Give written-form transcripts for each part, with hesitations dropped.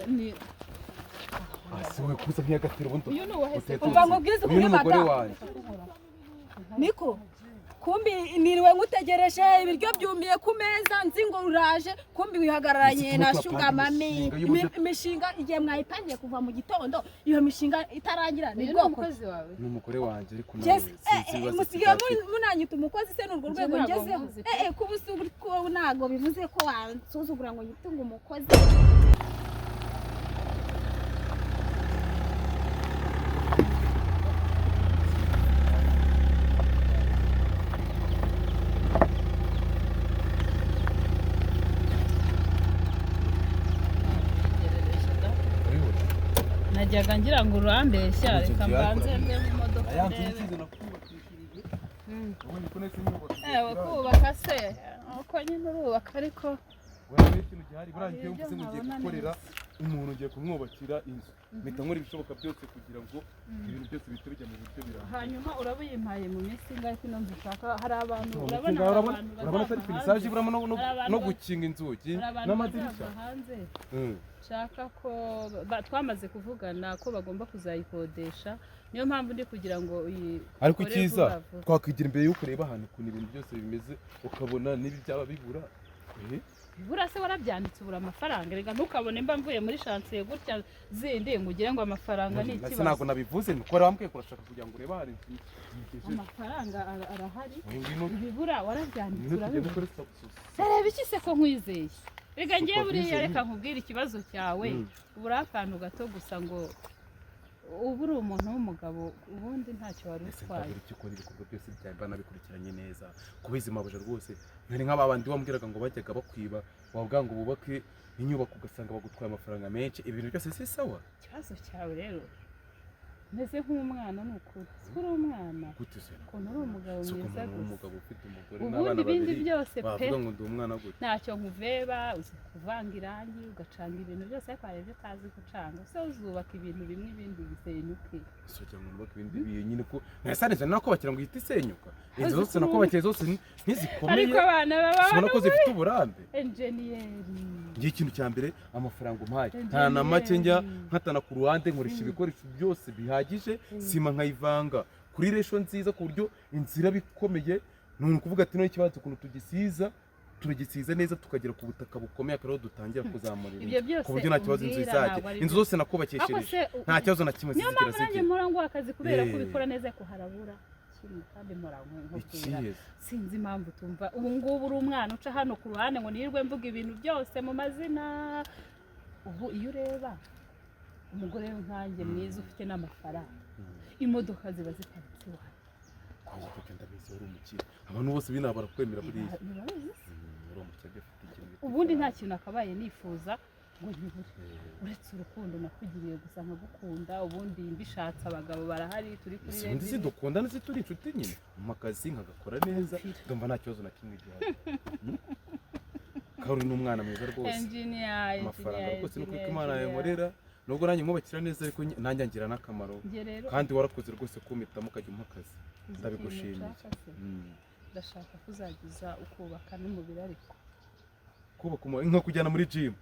ni asiwe kuza nk'iyagatira ubundi uyu ni uwahese umva nkubwize uyu ni umugore madamu wanjye niko kumbi niriwe ngutegereje ibiryo byumiye ku meza nzi ngo uraje kumbi wihagararanye na shuga mami imishinga igihe mwayitangiye kuva mu gitondo iyo mishinga itarangira ni bwoko umukozi wawe ni umugore wanjye ariko musigiye munanyita umukozi se n'urwo rwego ngezeho kubusuburi ko ntago bivuze ko wansuzugura ngo yitunga umukozi najyaga ngira ngo urambeshya reka mbanze mbe mu modoka ndebe kubaka se uko nyine urubaka ariko ikintu gihari burangiye mvuze ngo ngiye gukorera umuntu ngiye kumwubakira inzu mpita nkora ibishoboka byose kugira ngo ibintu byose bihite bijya mu buryo birambye hanyuma urabuyimpaye mu minsi ingahe kino nzishaka hari abantu urabona atari finisaje buramo no gukinga inzugi n'amadirishya hanze shaka ko twamaze kuvugana ko bagomba kuzayikodesha niyo mpamvu ndi kugira ngo ariko icyiza twakwigira imbere y'uko ureba ahantu ukuntu ibintu byose bimeze ukabona n'ibi byaba bibura bibura se warabyanditse ubura amafaranga reka ntukabone mba mvuye muri chantier gutya zindi ngo ugire ngo amafaranga ni ikibazo ntabwo nabivuze nuko wambwiye ko urashaka kugira ngo urebe ahari amafaranga arahari bibura warabyanditse urabibura reba iki se ko nkwizeye reka ngiye buriya reka nkubwire ikibazo cyawe ubura akantu gato gusa ngo ubu uri umuntu w'umugabo ubundi ntacyo wari utwaye icyo ukora ibikorwa byose byawe banabikurikiranye neza kubizima buje rwose ntari nk'abandi wambwiraga ngo bajyaga bakwiba wavuga ngo bubake inyubako ugasanga bagutwaye amafaranga menshi ibintu byose si sawa ikibazo cyawe rero meze nk'umwana ni ukuri uri umwana ukuntu uri umugabo mwiza umugabo ufite umugore ubundi ibindi byose pe wavuga ngo ndi umwana gute ntacyo nkuveba uzi kuvanga irangi ugacanga ibintu byose ariko hari ibyo utazi gucanga se uzubaka ibintu bimwe ibindi bisenyuke sojya ngo ubaka ibindi biye nyine ko nasanije nako bakira ngo ihite isenyuka inzu zose nako bakiye zose ntizikomeye ariko abana ubona ko zifite uburambe enjeniyeri ngiye ikintu cya mbere amafaranga umpaye nta na make njya nkatana ku ruhande nkoresha ibikoresho byose bihagije sima nkayivanga kuri resho nziza ku buryo inzira bikomeye none kuvuga ati no ikibazo ukuntu turagisiza neza tukagera ku butaka bukomeye akaro dutangira kuzamurira ku buryo nta kibazo inzu izajye inzu zose nakubakeshereje nta kibazo na kimwe zigira zigira niyo mpamvu akazi kubera ko bikora neza ko harabura kandi nkubwira sinzi impamvu tumva ubu ngubu uri umwana uca hano ku ruhande ngo nirwe mvuga ibintu byose mu mazina ubu iyo ureba umugore nkanjye mwiza ufite n'amafaranga imodoka ziba ziparitse iwawe abantu bose bina barakwemera buriya ubundi nta kintu akabaye nifuza ngo nkibure uretse urukundo nakugiriye gusa nkagukunda ubundi mbishatse abagabo barahari turi kuri rero undi dukunda ndetse turi inshuti nyine mu kazi nkagakora neza ndumva nta kibazo na kimwe gihari kandi n'umwana mwiza rwose amafaranga rwose nuko Imana yamurera nubwo nanjye nkubakira neza ariko nanjye ngira n'akamaro kandi warakoze rwose kumitamo ukajya umpa akazi ndabigushimiye ndashaka kuzagiza ukubaka n'umubiri ariko kubaka nka kujyana muri gym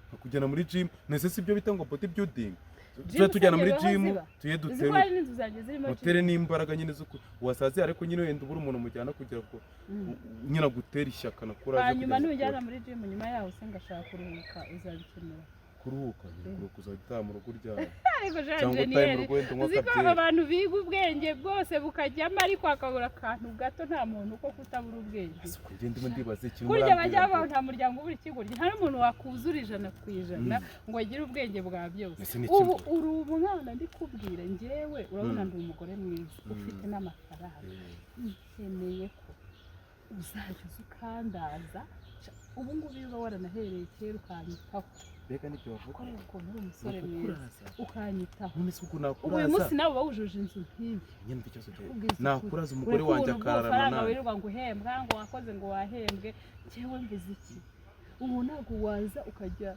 nkakujyana muri gym nese sibyo bita ngo body building tujyana muri gym tuye dutere n'imbaraga nyine zo wasazi ariko nyine wenda ubura umuntu mujyana kugira ngo nyina gutera ishyaka na courage hanyuma nujyana muri gym nyuma yaho se ngashaka kuruhuka uzabikenera kuruhuka uzahita mu rugo ryawe ariko janjeniere uziko abantu biga ubwenge bwose bukajyamo ariko akabura akantu gato nta muntu uko kutabura ubwenge ndimo ndibaze ikintu kurya bajyaho nta muryango ubura ikigurye nta n'umuntu wakuzura 100% ngo agire ubwenge bwa byose ubu uri umwana ndikubwire njyewe urabona ndi umugore mwiza ufite n'amafaranga nkeneye ko uzajya ukandaza ubu ngubu biba waranahereye kera ukanyitaho beka n'ibyo bavuga ukuntu uri umusore mwiza ukanyitaho uyu munsi nawe wawujuje inzu nk'iyi nyine ikibazo nakuraza umugore wanjye akararana nawe wirirwa ngo uhembwa ngo wakoze ngo wahembwe njyewe mbizi iki ubu ntabwo waza ukajya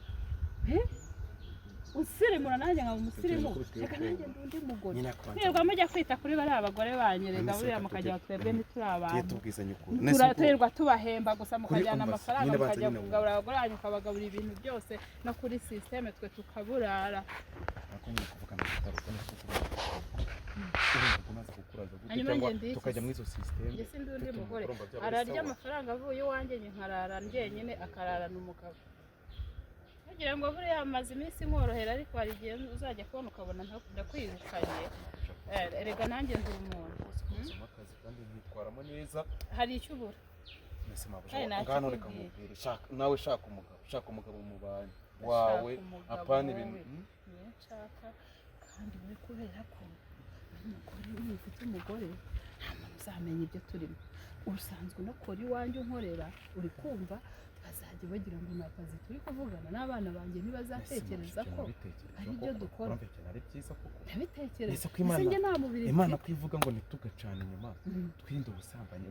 usirimura nanjye nkaba umusirimu reka nanjye ndi undi mugore mwebwe mujya kwita kuri bariya abagore banyerega buriya mukajya twebwe ntituri abantu turaterwa tubahemba gusa mukajyana amafaranga mukajya kugaburira abagore banyu ukabagaburira ibintu byose no kuri sisiteme twe tukaburara tukajya muri izo sisiteme njye sindi undi mugore ararya amafaranga avuye iwanjye nkarara njyenyine akararana umugabo kugira ngo buriya amaze iminsi nkorohera ariko hari igihe uzajya kubona ukabona ndakwirukanye erega nanjye ndi umuntu kandi nkitwaramo neza hari icyo ubura ngano reka mubwire nawe shaka umugabo mu bantu wawe apana ibintu nshaka kandi we kubera ko umugore niba ufite umugore nta muntu uzamenya ibyo turimo urusanzwe unakora iwanjye unkorera uri kumva bazajya bagira ngo ni akazi turi kuvugana n'abana banjye ntibazatekereza ko ari ibyo dukora ndabitekereza Imana kwivuga ngo ntitugacane inyuma twirinde ubusambanyi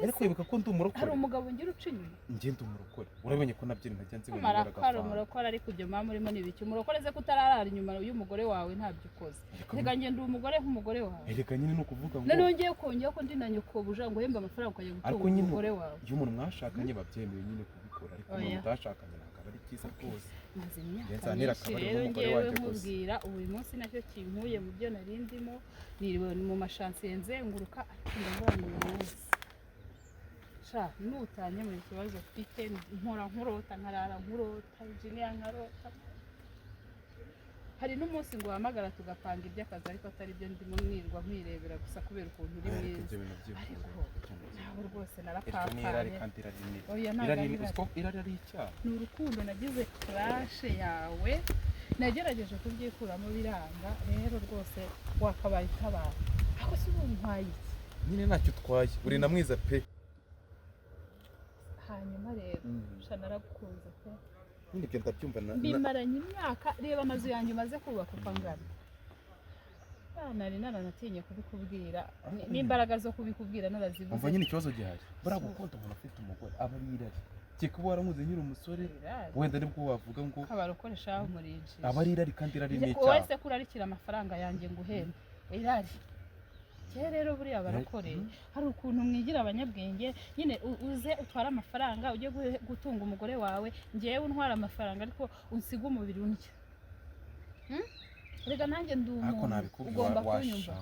ariko wibuka ko ndi umurokore hari umugabo ngira uca inyuma njye ndi umurokore urabonye ko nabyo ntajya nzi hari umurokore ariko ibyo mama urimo ni ibiki umurokore ze kutararara inyuma y'umugore wawe ntabyo ukoze reka njye ndi umugore nk'umugore wawe reka nyine ni ukuvuga ngo nongeye kongera ko ndi na nyoko buja ngo uhembe amafaranga ukajya gutunga umugore wawe iyo umuntu mwashakanye babyemeye nyine kubikora ariko umuntu utashakanye ntabwo ari byiza rwose maze imyaka myinshi rero ngewe nkubwira uyu munsi nacyo kinkuye mu byo nari ndimo niriwe mu mashansiye nzenguruka ariko ndabona uyu munsi nutanye mu kibazo ufite nkora nkurota nkarara nkurota jiniya nkarota hari n'umunsi ngo uhamagara tugapanga iby'akazi ariko atari byo ndimo mwirwa nkwirebera gusa kubera ukuntu uri mwiza ariko nawe rwose narapapanye irari ari icyaha ni urukundo nagize kurashe yawe nagerageje kubyikuramo biranga rero rwose wakabaye utabara ariko si ubu ntwaye iki nyine ntacyo utwaye uri na mwiza pe hanyuma rero naragukunze pe nibyo ndabyumva bimaranye imyaka reba amazu yanjye umaze kubaka uko angana nari naranatinye kubikubwira n'imbaraga zo kubikubwira narazibuze umva nyine ikibazo gihari buriya gukunda umuntu ufite umugore aba ari irari keka uba waramuze nyiri umusore wenda nibwo wavuga ngo abarokoresha aho umurinjije aba ari irari kandi irari ni icyaha wese kurarikira amafaranga yanjye ngo uhembe irari rero buriya barakore hari ukuntu mwigira abanyabwenge nyine uze utwara amafaranga ujye gutunga umugore wawe ngewe untwara amafaranga ariko unsiga umubiri undya reka nanjye ndi umuntu ugomba kunyumva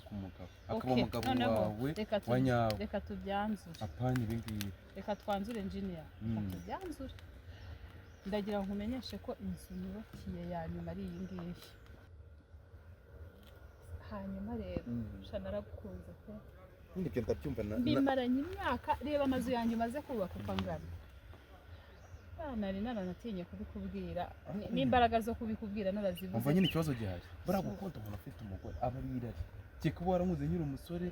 akaba umugabo wawe wa nyawe reka tubyanzure apana ibi ngibi reka twanzure engineer reka tubyanzure ndagira ngo nkumenyeshe ko inzu nubakiye ya nyuma ari iyi ngiyi hanyuma rero naragukunze pe nibyo ndabyumva bimaranye imyaka reba amazu yanjye umaze kubaka uko angana nari naranatinye kubikubwira n'imbaraga zo kubikubwira narazibuze umva nyine ikibazo gihari buriya gukunda umuntu ufite umugore aba ari irari keka uba waramuze nyiri umusore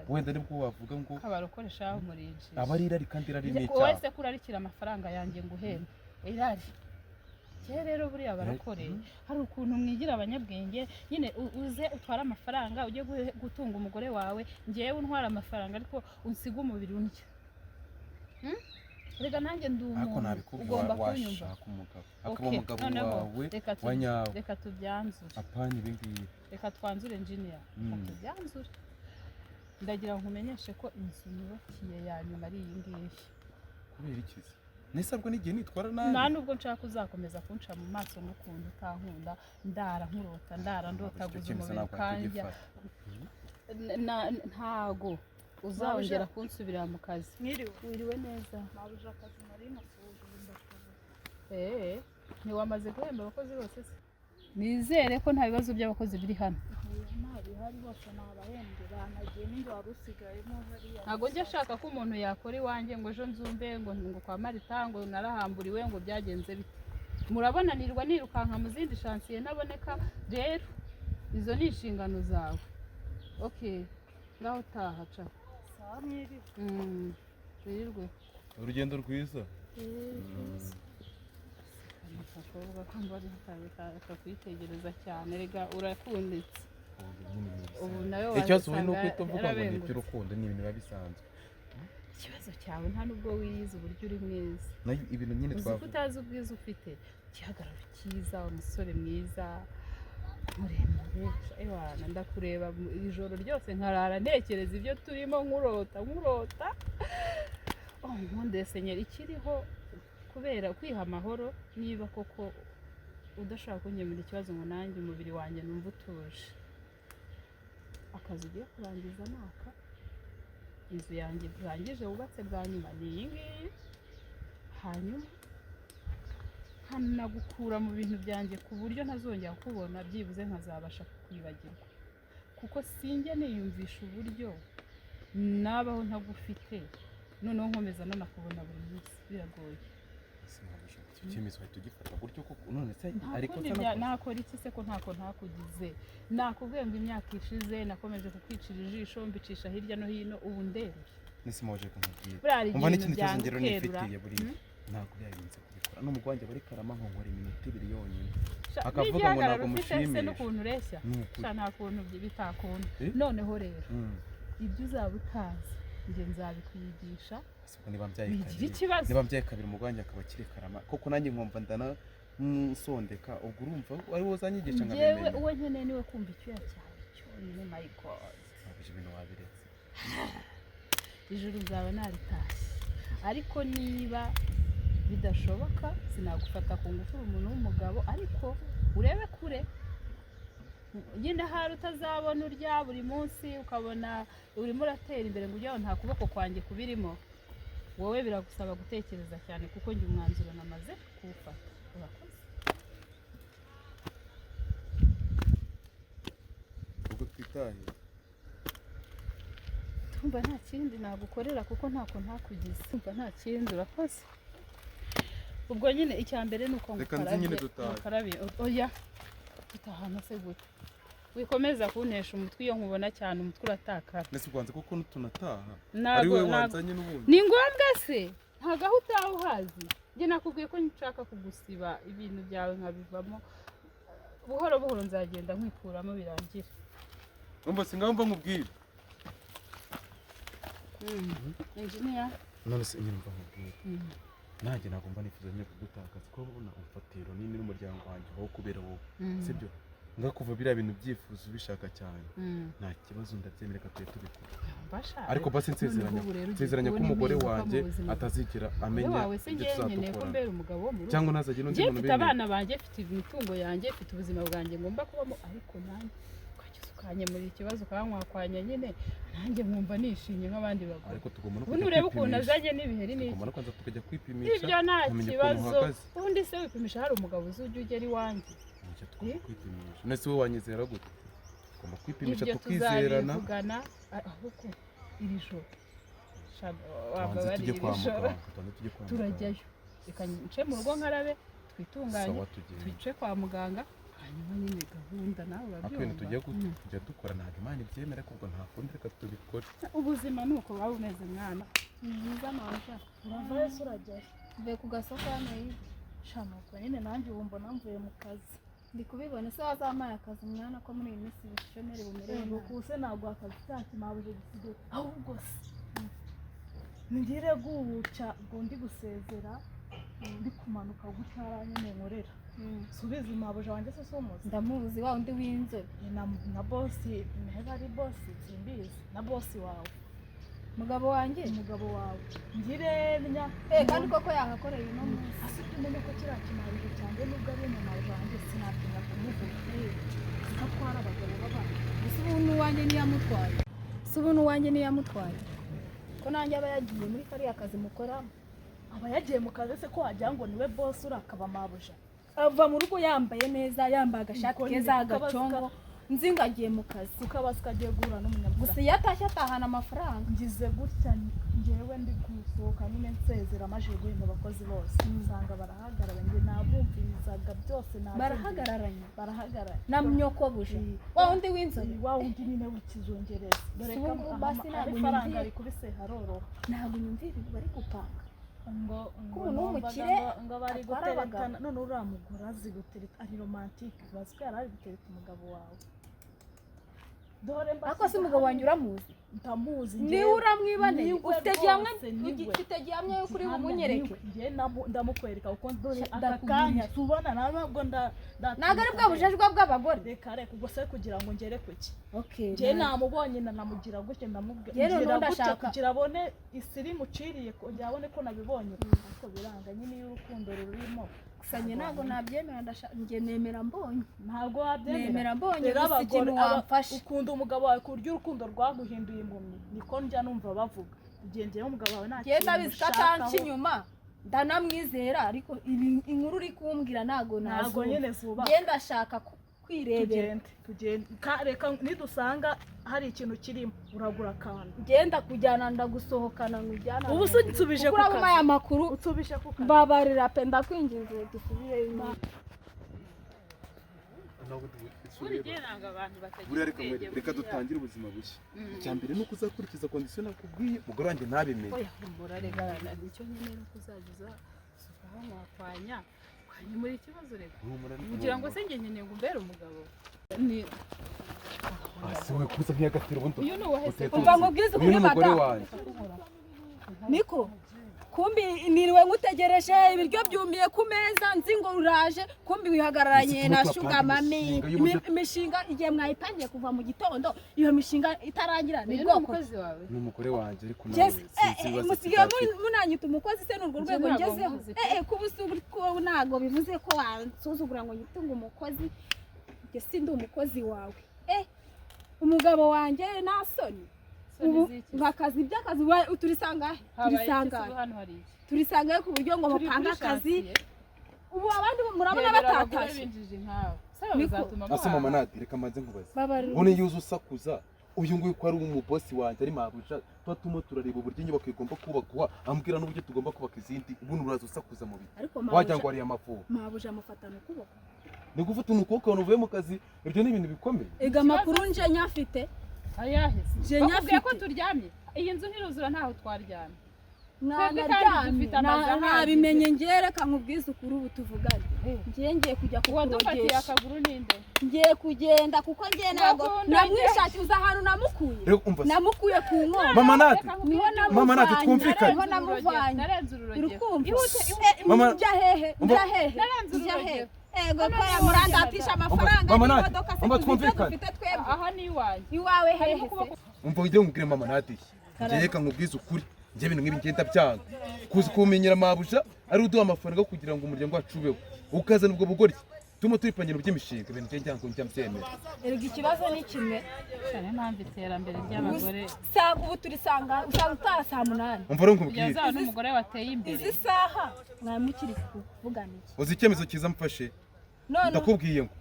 wenda nibwo wavuga ngo abarokoresha aho umurinjije aba ari irari kandi irari ni icyaha wese kurarikira amafaranga yanjye ngo uhembe irari rero buriya barakore hari ukuntu mwigira abanyabwenge nyine uze utwara amafaranga ujye gutunga umugore wawe ngewe untwara amafaranga ariko unsiga umubiri undya reka nanjye ndi umuntu ugomba kunyumva akaba umugabo wawe wa nyawe reka tubyanzure apana ibi ngibi reka twanzure engineer reka tubyanzure ndagira ngo nkumenyeshe ko inzu nubakiye ya nyuma ari iyi ngiyi kubera ikizi nisabwa n'igihe nitwara nabi nta nubwo nshaka uzakomeza kunca mu maso n'ukuntu utankunda ndara nkurota ndara ndotaguza umubiri ukanja ntago uzongera kunsubirira mu kazi wiriwe neza mabuja akazi nari nasuje ntiwamaze guhemba abakozi bose se nizere ko nta bibazo by'abakozi biri hano nta bihari bose nabahembye banagiye n'ingo wari usigayemo hariya ntabwo njya ashaka ko umuntu yakora iwanjye ngo ejo nzumve ngo kwa Marita ngo narahamburiwe ngo byagenze bite murabona nirukanka mu zindi shansiye ntaboneka rero izo ni inshingano zawe ngaho utaha ca sawa mwiri wirirwe urugendo rwiza akakobwa ko mbari akakwitegereza cyane rega urakunditse ubu nawe ikibazo uri nuko uvuga ngo ni iby'urukundo ni ibintu biba bisanzwe ikibazo cyawe nta nubwo wiyizi uburyo uri mwiza ibintu nyine twavuga uzi ko utazi ubwiza ufite igihagararo cyiza umusore mwiza muremure ewana ndakureba ijoro ryose nkarara ntekereza ibyo turimo nkurota nkunde senyeri ikiriho kubera kwiha amahoro niba koko udashaka kunyemura ikibazo ngo nanjye umubiri wanjye numva utuje akazi ugiye kurangiza naka inzu yanjye burangije wubatse bwa nyuma ni iyi ngiyi hanyuma nkanagukura mu bintu byanjye ku buryo ntazongera kubona byibuze nkazabasha kukwibagirwa kuko sinjye niyumvisha uburyo nabaho ntagufite noneho nkomeza nanakubona buri munsi biragoye icyemezo wahita ugifata gutyo koko none se ariko nakora iki se ko ntako ntakugize nakubwiye ngo imyaka ishize nakomeje kukwicira ijisho mbicisha hirya no hino ubu ndebe nese maje kumubwira umva n'ikindi kibazo ngero nifitiye buri ntabwo byayinze kubikora n'umugwa wanjye bari karama nkora iminota 2 yonyine akavuga ngo ntabwo mushimye n'ukuntu ureshya nta kuntu bitakunda noneho rero ibyo uzaba utazi njye nzabikwigisha niba mbyaye kabiri umugwanjye akaba kiri karama koko nanjye nkumva ndana nsondeka ubwo urumva wari wozanyigisha nkabimenya yewe uwe nkeneye niwe kumva icyuya cyawe cyonyine my god nabije ibintu wabiretse ijuru nzaba naritashye ariko niba bidashoboka sinagufata ku ngufu umuntu w'umugabo ariko urebe kure nyine hari utazabona urya buri munsi ukabona urimo uratera imbere ngo ujyaho nta kuboko kwanjye kubirimo wowe biragusaba gutekereza cyane kuko njye umwanzuro namaze kuwufata urakoze ubwo twitaye tumva nta kindi nagukorera kuko ntako ntakugize tumva nta kindi urakoze ubwo nyine icya mbere ni uko ngukarabye oya tutahana se gute wikomeza kuntesha umutwe iyo nkubona cyane umutwe uratakara nese kwanze kuko tunataha ari we wanzanye n'ubundi ni ngombwa se ntagaho utaha uhazi njye nakubwiye ko nshaka kugusiba ibintu byawe nkabivamo buhoro buhoro nzagenda nkwikuramo birangira umva singaho mva nkubwire engineer none se nyine mva nkubwire nanjye nagomba nifuza nyine kugutakaza ko ubona umfatiro nini n'umuryango wanjye aho kubera wowe sibyo ngakuva biriya bintu byifuza ubishaka cyane nta kibazo ndabyemera ko tubikora ariko basi nsezeranya ko umugore wanjye atazigera amenya ibyo tuzadukora cyangwa ntazagire n'undi muntu mfite abana banjye mfite imitungo yanjye mfite ubuzima bwanjye ngomba kubamo ariko nanjye ukanyemurira ikibazo ukankwanya nyine nanjye nkumva nishimye nk'abandi bagore ariko tugomba no kujya urebe ukuntu azanye n'ibiheri n'iki tugomba no kwanza tukajya kwipimisha ibyo nta kibazo ubundi se wipimisha hari umugabo uzujya ugera iwanjye kwipimisha nese we wanyizera gute tugomba kwipimisha tukizerana ahubwo iri joro turajyayo reka nce mu rugo nkarabe twitunganye twice kwa muganga hanyuma nyine gahunda nawe urabyumva tujya dukora ntabwo imana ibyemera kuko nta kundi reka tubikore ubuzima ni uko waba umeze mwana ni mwiza manja urava wese urajyayo mvuye ku gasoko hano hirya shanuko nyine nanjye ubu mbona mvuye mu kazi ndi kubibona se wazampaye akazi umwana ko muri iyi minsi ubushomeri bumereye nabi kuse ntabwo akazi cyakimabuje gisigaye ahubwo se ngire guca ngo ndi gusezera ndi kumanuka gutara nyine nkorera subiza imabuje wanjye se somuzi ndamuzi wa undi w'inzobe na bosi ntebe ari bosi simbizi na bosi wawe mugabo wanjye umugabo wawe ngirenya kandi koko yahakoreye no munsi asite umenye ko kira kimarije cyane nubwo ari mu maje wanjye sinatinya kumuvuga atwara abagabo b'abandi ese ubuntu wanjye niyamutwaye se ubuntu wanjye niyamutwaye ko nanjye aba yagiye muri kariya kazi mukora aba yagiye mu kazi se ko wagira ngo niwe boss urakaba mabuje ava mu rugo yambaye neza yambaye agashati keza agacongo nzi ngagiye mu kazi ukabasa kagiye guhura n'umunyabuzima gusa yatashye atahana amafaranga ngize gutya ngewe ndi gusohoka nyine nsezera amaje guhemba abakozi bose usanga barahagarara nge nabumvizaga byose barahagarara na myoko buje wa undi w'inzobe wa undi nyine w'ikizongereza dore ko basi ntabwo faranga ari kuri se haroro ntabwo nyumvira bari gupanga ngo n'umukire ngo bari guterekana none uramugura azi gutereta ari romantique baziko yari ari gutereta umugabo wawe dore ariko se umugabo wanjye uramuzi ndamuzi niwe uramwiboneye ufite gihamya yo kuri bumunyereke njye ndamukwereka uko dore aka kanya tubona ntabwo ntabwo ari bwa bujejwa bw'abagore reka ubwo se kugira ngo ngere kuki okay njye namubonye namugira gutya ndamubwira ndashaka kugira abone isiri muciriye kugira abone ko nabibonye ariko biranga nyine y'urukundo rurimo sanye ntabwo nabyemera njye nemera mbonye ntabwo wabyemera mbonye gusa ikintu wamfashe ukunda umugabo wawe ku buryo urukundo rwaguhinduye impumyi niko njya numva bavuga ugendeye umugabo wawe nta kintu genda bizi katanci inyuma ndanamwizera ariko inkuru uri kumbwira ntabwo nyine zuba genda ashaka kwirebera tugende reka nidusanga hari ikintu kirimo uragura akantu genda kujyana ndagusohokana nkujyana ubu nsubije ku kazi aya makuru utsubije ku kazi babarira pe ndakwinginze dusubire inyuma reka dutangire ubuzima bushya icya mbere ni uko uzakurikiza kondisiyo nakubwiye umugore wanjye ntabimenye icyo nyine ni uko uzagiza aho mwakwanya kwanyemura ikibazo reka kugira ngo se njye nkeneye ngo umbere umugabo ni asiwe kuza nk'iyagatiro ubundi uyu ni uwahese umva ngo ubwize uyu ni umugore wanjye niko kumbi niriwe ngutegereje ibiryo byumiye ku meza nzi ngo uraje kumbi wihagararanye na shuga mami imishinga igihe mwayipangiye kuva mu gitondo iyo mishinga itarangira ni bwoko umukozi wawe ni umugore wanjye ariko nawe musigaye munanyita umukozi se n'urwo rwego ngezeho kuba ntabwo bivuze ko wansuzugura ngo nyitunge umukozi njye sindi umukozi wawe umugabo wanjye nta soni ubu ngakazi by'akazi turisangahe turisangahe ku buryo ngo mupanga akazi ubu abandi murabona batatashye ase mama nadi reka maze nkubaze ubone yuze usakuza uyu nguyu ko ari umubosi wanjye ari mabuja tuba turimo turareba uburyo inyubako igomba kubakwa ambwira n'uburyo tugomba kubaka izindi ubundi uraza usakuza mu biti wagira ngo ariye amavubi mabuja amufatana ukuboko ni gufata umukobwa wawe uvuye mu kazi ibyo ni ibintu bikomeye ega amakuru nje nyafite ayahise bakubwiye ko turyamye iyi nzu ntiruzura ntaho twaryamye nabimenye ngereka nkubwize ukuri ubu tuvugane ngiye kujya kukodesha akaguru ninde ngiye kugenda kuko ngiye ntabwo namwishakiza ahantu namukuye ku nkono mama nati twumvikane niho namuvanye urukumva njya hehe ego ko murandatisha amafaranga y'imodoka se dufite twebwe aha ni iwawe hehe umva ujye ngubwire mama nati njye reka nkubwize ukuri njye ibintu nk'ibi ngenda byanga kuzi kumenyera mabuja ari uduha amafaranga kugira ngo umuryango wacu ubeho ukazana ubwo bugoryi turimo turipangira by'imishinga ibintu njye ngira ngo njya mbyemera erega ikibazo ni kimwe cyane mpamvu iterambere ry'abagore ubu turisanga usanga utaha saa 8 umva rero nkubwire yazaba n'umugore wateye imbere izi saha mwamukiri kuvugana iki uzi icyemezo cyiza mfashe ndakubwiye ngo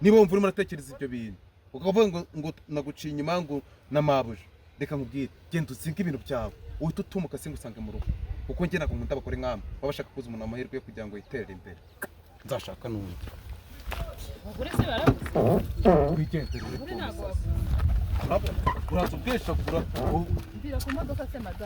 niba wumva urimo uratekereza ibyo bintu ukavuga ngo naguciye inyuma ngo na mabuja reka nkubwire genda uzinga ibintu byawe uhita utumuka se ngusange mu rugo kuko njye ntabwo nkunda abagore nk'amwe baba bashaka kuza umuntu amahirwe yo kugira ngo yiterere imbere nzashaka n'undi abagore se barabuze twigendere abagore ntabwo uraza ubweshagura mvira ku modoka se madame